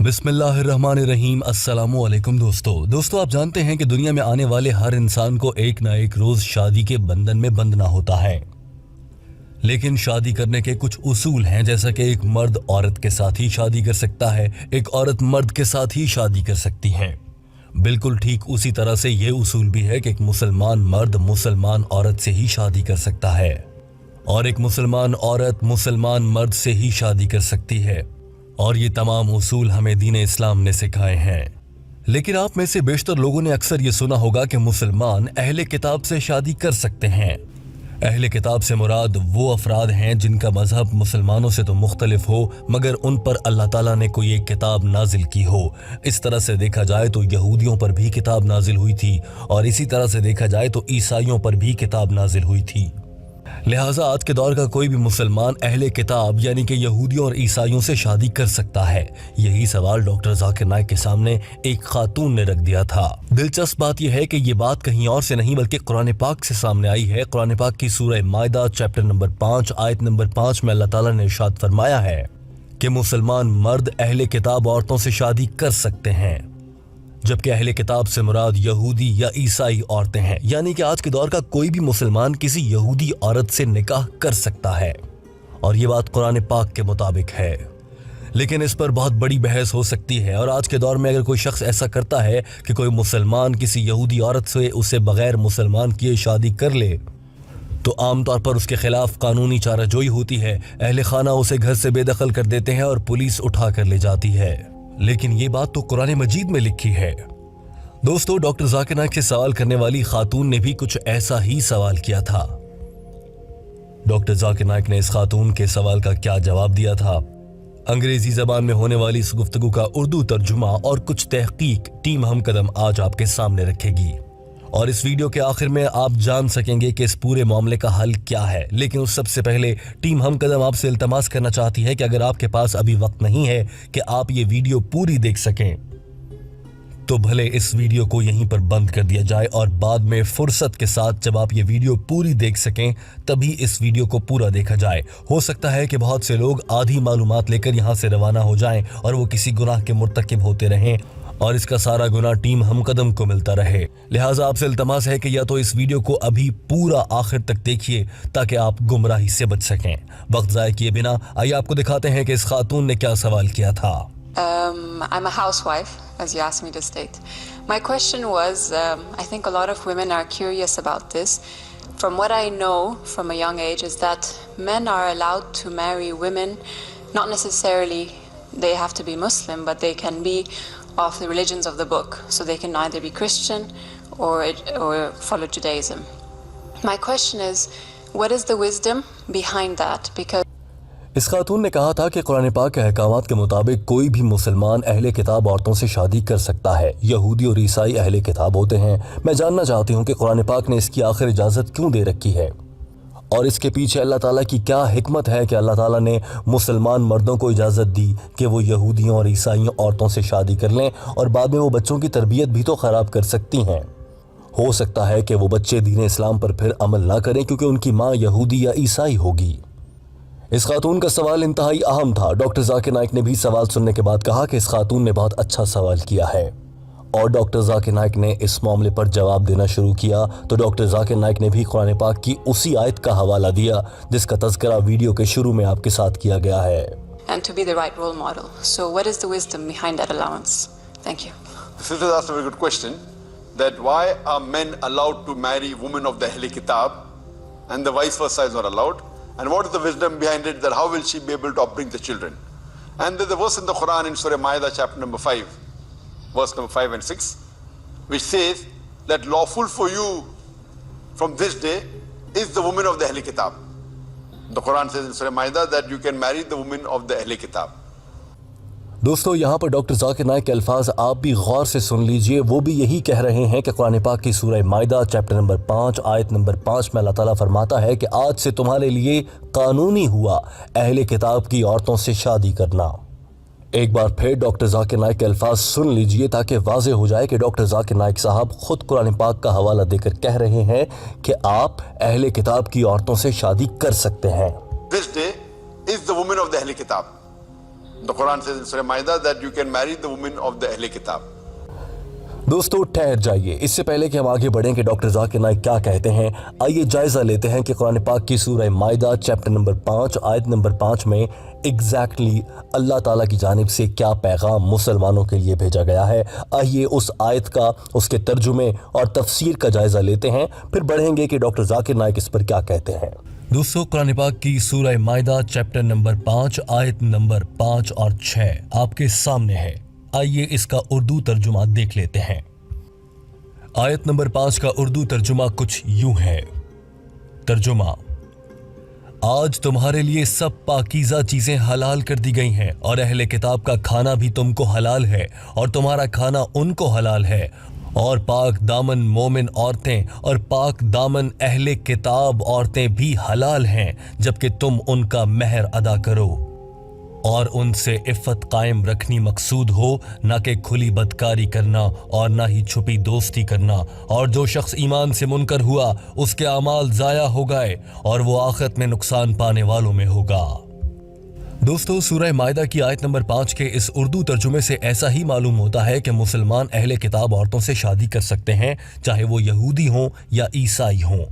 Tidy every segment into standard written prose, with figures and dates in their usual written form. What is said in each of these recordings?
बिस्मिल्लाहिर्रहमानिर्रहीम। अस्सलामु अलैकुम दोस्तों आप जानते हैं कि दुनिया में आने वाले हर इंसान को एक ना एक रोज शादी के बंधन में बंधना होता है। लेकिन शादी करने के कुछ उसूल हैं, जैसा कि एक मर्द औरत के साथ ही शादी कर सकता है, एक औरत मर्द के साथ ही शादी कर सकती है। बिल्कुल ठीक उसी तरह से ये उसूल भी है कि एक मुसलमान मर्द मुसलमान औरत से ही शादी कर सकता है और एक मुसलमान औरत मुसलमान मर्द से ही शादी कर सकती है। और ये तमाम उसूल हमें दीन इस्लाम ने सिखाए हैं। लेकिन आप में से बेशतर लोगों ने अक्सर ये सुना होगा कि मुसलमान अहले किताब से शादी कर सकते हैं। अहले किताब से मुराद वो अफराद हैं जिनका मजहब मुसलमानों से तो मुख्तलिफ हो, मगर उन पर अल्लाह ताला ने कोई एक किताब नाजिल की हो। इस तरह से देखा जाए तो यहूदियों पर भी किताब नाजिल हुई थी और इसी तरह से देखा जाए तो ईसाइयों पर भी किताब नाजिल हुई थी। लिहाजा आज के दौर का कोई भी मुसलमान अहले किताब यानी कि यहूदियों और ईसाइयों से शादी कर सकता है। यही सवाल डॉक्टर जाकिर नाइक के सामने एक खातून ने रख दिया था। दिलचस्प बात यह है कि ये बात कहीं और से नहीं बल्कि कुरान पाक से सामने आई है। कुरान पाक की सूरह माइदा चैप्टर नंबर 5 आयत नंबर 5 में अल्लाह ताला ने इरशाद फरमाया है कि मुसलमान मर्द अहले किताब औरतों से शादी कर सकते हैं, जबकि अहले किताब से मुराद यहूदी या ईसाई औरतें हैं। यानी कि आज के दौर का कोई भी मुसलमान किसी यहूदी औरत से निकाह कर सकता है और ये बात कुरान पाक के मुताबिक है। लेकिन इस पर बहुत बड़ी बहस हो सकती है और आज के दौर में अगर कोई शख्स ऐसा करता है कि कोई मुसलमान किसी यहूदी औरत से उसे बगैर मुसलमान किए शादी कर ले तो आमतौर पर उसके खिलाफ कानूनी चाराजोई होती है। अहले खाना उसे घर से बेदखल कर देते हैं और पुलिस उठा कर ले जाती है। लेकिन ये बात तो कुरान मजीद में लिखी है। दोस्तों, डॉक्टर जाकिर नाइक से सवाल करने वाली खातून ने भी कुछ ऐसा ही सवाल किया था। डॉक्टर जाकिर नाइक ने इस खातून के सवाल का क्या जवाब दिया था, अंग्रेजी जबान में होने वाली इस गुफ्तगू का उर्दू तर्जुमा और कुछ तहकीक टीम हम कदम आज आपके सामने रखेगी और इस वीडियो के आखिर में आप जान सकेंगे कि इस पूरे मामले का हल क्या है। लेकिन उस सबसे पहले टीम हम कदम आपसे इल्तमास करना चाहती है कि अगर आपके पास अभी वक्त नहीं है कि आप ये वीडियो पूरी देख सकें तो भले इस वीडियो को यहीं पर बंद कर दिया जाए और बाद में फुर्सत के साथ जब आप ये वीडियो पूरी देख सकें तभी इस वीडियो को पूरा देखा जाए। हो सकता है कि बहुत से लोग आधी मालूमात लेकर यहाँ से रवाना हो जाएं और वो किसी गुनाह के मुर्तकिब होते रहें और इसका सारा गुनाह टीम हम कदम को मिलता रहे। लिहाजा आपसे इल्तमास है कि या तो इस वीडियो को अभी पूरा आखिर तक देखिए ताकि आप गुमराही से बच सकें। वक्त ज़ाया किए बिना आइए आपको दिखाते हैं कि इस खातून ने क्या सवाल किया था। I'm a housewife, as you asked me to state. My question was, I think a lot of women are curious about this. From what I know from a young age is that men are allowed to marry women, not necessarily they have to be Muslim, but they can be of the religions of the book. So they can either be Christian or follow Judaism. My question is, what is the wisdom behind that? Because इस खातून ने कहा था कि कुरान पाक के अहकामात के मुताबिक कोई भी मुसलमान अहले किताब औरतों से शादी कर सकता है। यहूदी और ईसाई अहले किताब होते हैं। मैं जानना चाहती हूँ कि कुरान पाक ने इसकी आखिर इजाज़त क्यों दे रखी है और इसके पीछे अल्लाह ताला की क्या हिकमत है कि अल्लाह ताला ने मुसलमान मर्दों को इजाज़त दी कि वो यहूदियों और ईसाइयों औरतों से शादी कर लें और बाद में वो बच्चों की तरबियत भी तो ख़राब कर सकती हैं। हो सकता है कि वो बच्चे दीन इस्लाम पर फिर अमल ना करें क्योंकि उनकी माँ यहूदी या ईसाई होगी। इस खातून का सवाल इंतहाई अहम था। डॉक्टर जाकिर नाइक ने भी सवाल सुनने के बाद कहा कि इस खातून ने बहुत अच्छा सवाल किया है और डॉक्टर जाकिर नाइक ने इस मामले पर जवाब देना शुरू किया तो डॉक्टर जाकिर नाइक ने भी कुरान पाक की उसी आयत का हवाला दिया जिसका तज़किरा वीडियो के शुरू में आपके साथ किया गया है। And to be the right role model. So what is the wisdom behind that allowance? Thank you. The sister asked a very good question, that why are men allowed to marry women of the Ahle Kitab and the vice versa is not allowed? And what is the wisdom behind it, that how will she be able to upbring the children? And there's a verse in the Quran in Surah Ma'idah chapter number 5, verse number 5 and 6, which says that lawful for you from this day is the woman of the Ahle Kitab. The Quran says in Surah Ma'idah that you can marry the woman of the Ahle Kitab. दोस्तों, यहाँ पर doctor Zakir Naik के अल्फाज आप भी गौर से सुन लीजिए। वो भी यही कह रहे हैं कि कुरान पाक की सूरह माइदा चैप्टर नंबर 5 आयत नंबर 5 में अल्लाह ताला फरमाता है कि आज से तुम्हारे लिए कानूनी हुआ अहले किताब की औरतों से शादी करना। एक बार फिर डॉक्टर जाकिर नाइक के अल्फाज सुन लीजिए ताकि वाज़ेह हो जाए कि डॉक्टर जाकिर नाइक साहब खुद कुरान पाक का हवाला देकर कह रहे हैं कि आप अहले किताब की औरतों से शादी कर सकते हैं। This day is the woman of the Ahle Kitab. The Quran says in Surah Maida that you can marry the women of the Ahle Kitab. दोस्तों ठहर जाइए, इससे पहले कि हम आगे बढ़ें कि डॉक्टर जाकिर नाइक क्या कहते हैं, आइए जायजा लेते हैं कि कुरान पाक की सूरह माइदा चैप्टर नंबर 5 आयत नंबर 5 में एग्जैक्टली अल्लाह ताला की जानिब से क्या पैगाम मुसलमानों के लिए भेजा गया है। आइए उस आयत का, उसके तर्जुमे और तफसीर का जायजा लेते हैं, फिर बढ़ेंगे कि डॉक्टर जाकिर नाइक इस पर क्या कहते हैं। दोस्तों कुरान पाक की सूरह माइदा चैप्टर नंबर 5 आयत नंबर 5 और 6 आपके सामने है। आइए इसका उर्दू तर्जुमा देख लेते हैं। आयत नंबर 5 का उर्दू तर्जुमा कुछ यूं है। तर्जुमा: आज तुम्हारे लिए सब पाकीज़ा चीजें हलाल कर दी गई हैं और अहले किताब का खाना भी तुमको हलाल है और तुम्हारा खाना उनको हलाल है, और पाक दामन मोमिन औरतें और पाक दामन अहले किताब औरतें भी हलाल हैं जबकि तुम उनका महर अदा करो और उनसे इफ़्फ़त कायम रखनी मकसूद हो, ना कि खुली बदकारी करना और ना ही छुपी दोस्ती करना। और जो शख्स ईमान से मुनकर हुआ उसके अमाल ज़ाया हो गए और वो आखिरत में नुकसान पाने वालों में होगा। दोस्तों सूरह माइदा की आयत नंबर 5 के इस उर्दू तर्जुमे से ऐसा ही मालूम होता है कि मुसलमान अहले किताब औरतों से शादी कर सकते हैं, चाहे वो यहूदी हों या ईसाई हों।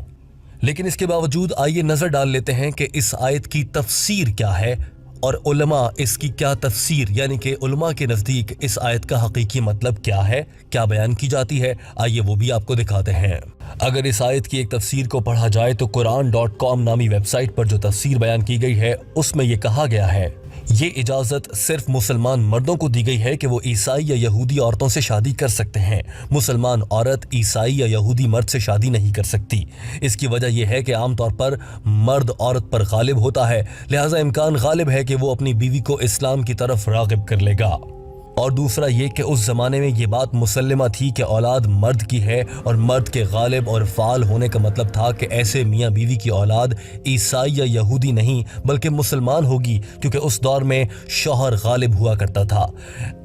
लेकिन इसके बावजूद आइए नज़र डाल लेते हैं कि इस आयत की तफसीर क्या है और उलमा इसकी क्या तफसीर, यानी कि उलमा के नज़दीक इस आयत का हकीकी मतलब क्या है, क्या बयान की जाती है। आइए वो भी आपको दिखाते हैं। अगर इस आयत की एक तफसीर को पढ़ा जाए तो Quran.com नामी वेबसाइट पर जो तफसीर बयान की गई है उसमें ये कहा गया है, ये इजाज़त सिर्फ मुसलमान मर्दों को दी गई है कि वो ईसाई या यहूदी औरतों से शादी कर सकते हैं। मुसलमान औरत ईसाई या यहूदी मर्द से शादी नहीं कर सकती। इसकी वजह यह है कि आमतौर पर मर्द औरत पर गालिब होता है, लिहाजा इम्कान गालिब है कि वो अपनी बीवी को इस्लाम की तरफ राग़िब कर लेगा। और दूसरा ये कि उस ज़माने में ये बात मुसल्लमा थी कि औलाद मर्द की है और मर्द के गालिब और फ़ाल होने का मतलब था कि ऐसे मियाँ बीवी की औलाद ईसाई या यहूदी नहीं बल्कि मुसलमान होगी, क्योंकि उस दौर में शौहर गालिब हुआ करता था।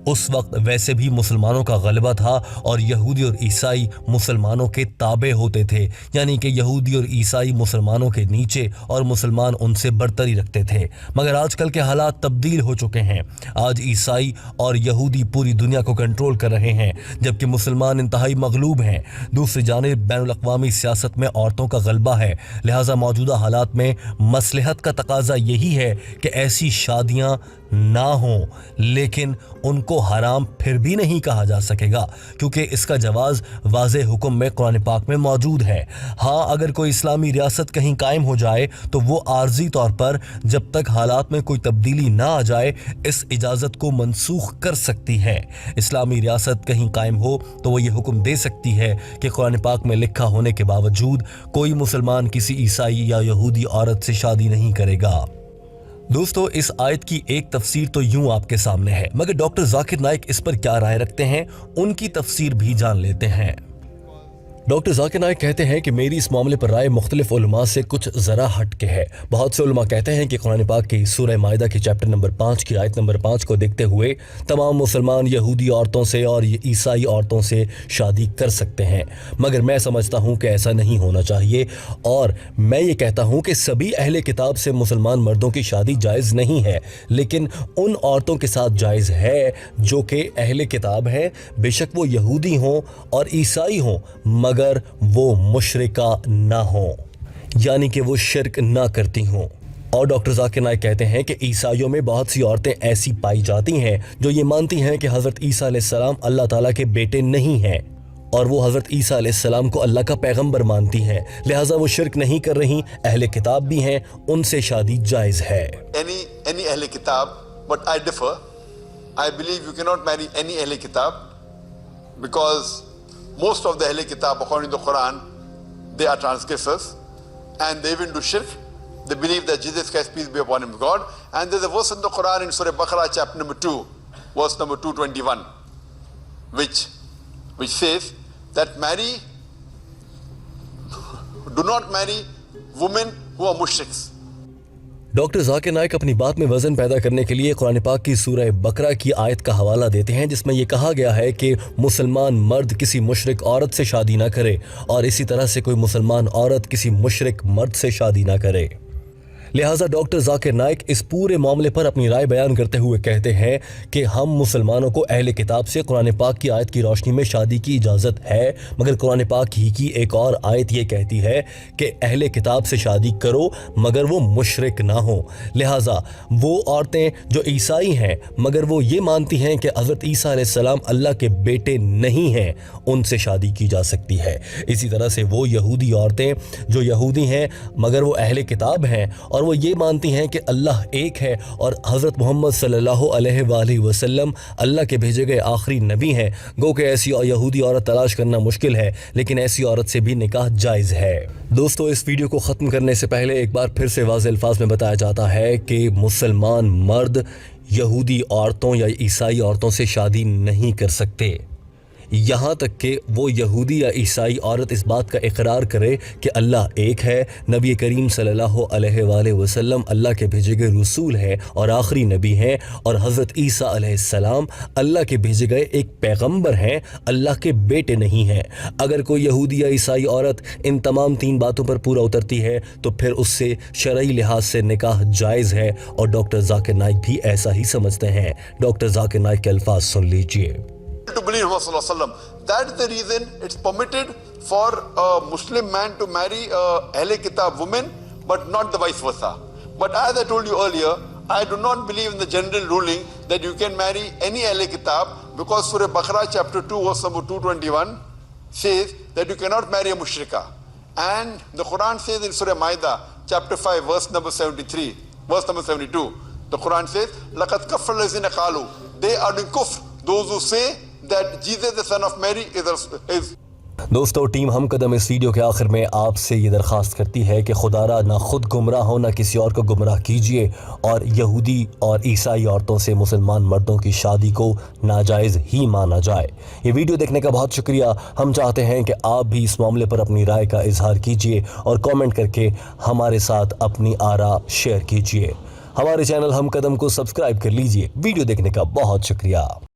उस वक्त वैसे भी मुसलमानों का गलबा था और यहूदी और ईसाई मुसलमानों के ताबे होते थे, यानी कि यहूदी और ईसाई मुसलमानों के नीचे और मुसलमान उनसे बरतरी रखते थे। मगर आजकल के हालात तब्दील हो चुके हैं। आज ईसाई और यहूदी पूरी दुनिया को कंट्रोल कर रहे हैं जबकि मुसलमान इंतहाई मगलूब हैं। दूसरी जानिब बैनुल अक़वामी सियासत में औरतों का गलबा है, लिहाजा मौजूदा हालात में मसलहत का तकाजा यही है कि ऐसी शादियाँ ना हों, लेकिन उनको हराम फिर भी नहीं कहा जा सकेगा क्योंकि इसका जवाज़ वाज़ेह हुक्म में कुरान पाक में मौजूद है। हाँ, अगर कोई इस्लामी रियासत कहीं कायम हो जाए तो वो आर्जी तौर पर जब तक हालात में कोई तब्दीली ना आ जाए इस इजाज़त को मनसूख कर सकती है। इस्लामी रियासत कहीं कायम हो तो वो ये हुक्म दे सकती है कि कुरान पाक में लिखा होने के बावजूद कोई मुसलमान किसी ईसाई या यहूदी औरत से शादी नहीं करेगा। दोस्तों इस आयत की एक तफसीर तो यूं आपके सामने है, मगर डॉक्टर जाकिर नाइक इस पर क्या राय रखते हैं उनकी तफसीर भी जान लेते हैं। डॉक्टर जाकिर नाइक कहते हैं कि मेरी इस मामले पर राय मुख्तलिफ उलमा से कुछ ज़रा हट के है। बहुत से उलमा कहते हैं कि कुरान पाक की सूरह माइदा की चैप्टर नंबर 5 की आयत नंबर 5 को देखते हुए तमाम मुसलमान यहूदी औरतों से और ईसाई औरतों से शादी कर सकते हैं, मगर मैं समझता हूँ कि ऐसा नहीं होना चाहिए और मैं ये कहता हूँ कि सभी अहले किताब से मुसलमान मर्दों की शादी जायज़ नहीं है, लेकिन उन औरतों के साथ जायज़ है जो कि अहले किताब हैं, बेशक वो यहूदी हों और ईसाई हों मगर वो मुशरिका ना हो, यानी कि वो शिरक ना करती हों। और डॉक्टर जाकिर नाइक कहते हैं कि ईसाइयों में बहुत सी औरतें ऐसी पाई जाती हैं जो ये मानती हैं कि हज़रत ईसा अलैहिस्सलाम अल्लाह ताला के बेटे नहीं हैं और वो हज़रत ईसा अलैहिस्सलाम को अल्लाह का पैगंबर मानती हैं, लिहाजा वो शिरक नहीं कर रही, अहले किताब भी हैं, उनसे शादी जायज़ है। Any अहले किताब, but I differ. I believe you cannot marry any अहले किताब because most of the Ahle Kitab, according to the Quran, they are transgressors and they even do shirk. They believe that Jesus Christ, peace be upon him, God. And there's a verse in the Quran in Surah Baqarah, chapter number 2, verse number 221, which says that do not marry women who are mushriks. Doctor Zakir Naik अपनी बात में वजन पैदा करने के लिए कुरान पाक की सूरह बकरा की आयत का हवाला देते हैं जिसमें यह कहा गया है कि मुसलमान मर्द किसी मुशरिक औरत से शादी ना करे और इसी तरह से कोई मुसलमान औरत किसी मुशरिक मर्द से शादी ना करे। لہٰذا ڈاکٹر ذاکر نائک اس پورے معاملے پر اپنی رائے بیان کرتے ہوئے کہتے ہیں کہ ہم مسلمانوں کو اہل کتاب سے قرآن پاک کی آیت کی روشنی میں شادی کی اجازت ہے، مگر قرآن پاک ہی کی ایک اور آیت یہ کہتی ہے کہ اہل کتاب سے شادی کرو مگر وہ مشرک نہ ہوں۔ لہٰذا وہ عورتیں جو عیسائی ہیں مگر وہ یہ مانتی ہیں کہ حضرت عیسیٰ علیہ السلام اللہ کے بیٹے نہیں ہیں، ان سے شادی کی جا سکتی ہے۔ اسی طرح سے وہ یہودی عورتیں جو یہودی ہیں مگر وہ اہل کتاب ہیں اور وہ یہ مانتی ہیں کہ اللہ ایک ہے اور حضرت محمد صلی اللہ علیہ وآلہ وسلم اللہ کے بھیجے گئے آخری نبی ہیں، گو کہ ایسی یہودی عورت تلاش کرنا مشکل ہے، لیکن ایسی عورت سے بھی نکاح جائز ہے۔ دوستو اس ویڈیو کو ختم کرنے سے پہلے ایک بار پھر سے واضح الفاظ میں بتایا جاتا ہے کہ مسلمان مرد یہودی عورتوں یا عیسائی عورتوں سے شادی نہیں کر سکتے، یہاں تک کہ وہ یہودی یا عیسائی عورت اس بات کا اقرار کرے کہ اللہ ایک ہے، نبی کریم صلی اللہ علیہ وآلہ وسلم اللہ کے بھیجے گئے رسول ہیں اور آخری نبی ہیں، اور حضرت عیسیٰ علیہ السلام اللہ کے بھیجے گئے ایک پیغمبر ہیں، اللہ کے بیٹے نہیں ہیں۔ اگر کوئی یہودی یا عیسائی عورت ان تمام تین باتوں پر پورا اترتی ہے تو پھر اس سے شرعی لحاظ سے نکاح جائز ہے، اور ڈاکٹر ذاکر نائک بھی ایسا ہی سمجھتے ہیں۔ ڈاکٹر ذاکر نائک کے الفاظ سن لیجئے۔ To believe in Muhammad Sallallahu Alaihi Wasallam. That is the reason it's permitted for a Muslim man to marry a Ahle Kitab woman, but not the vice versa. But as I told you earlier, I do not believe in the general ruling that you can marry any Ahle Kitab, because Surah Baqarah chapter 2 verse number 221 says that you cannot marry a mushrika. And the Quran says in Surah Ma'idah chapter 5 verse number 73, verse number 72, the Quran says, لَقَدْ كَفَّرَ الَّذِينَ قَالُوا, they are doing kufr, those who say that Jesus the son of Mary is دوستو team ہم قدم اس video کے آخر میں آپ سے یہ درخواست کرتی ہے کہ خدا را نہ خود گمراہ ہو نہ کسی اور کو گمراہ کیجیے، اور یہودی اور عیسائی عورتوں سے مسلمان مردوں کی شادی کو ناجائز ہی مانا جائے۔ یہ ویڈیو دیکھنے کا بہت شکریہ۔ ہم چاہتے ہیں کہ آپ بھی اس معاملے پر اپنی رائے کا اظہار کیجیے اور کامنٹ کر کے ہمارے ساتھ اپنی آراء شیئر کیجیے۔ ہمارے چینل ہم قدم کو سبسکرائب کر لیجیے۔ ویڈیو دیکھنے کا بہت شکریہ۔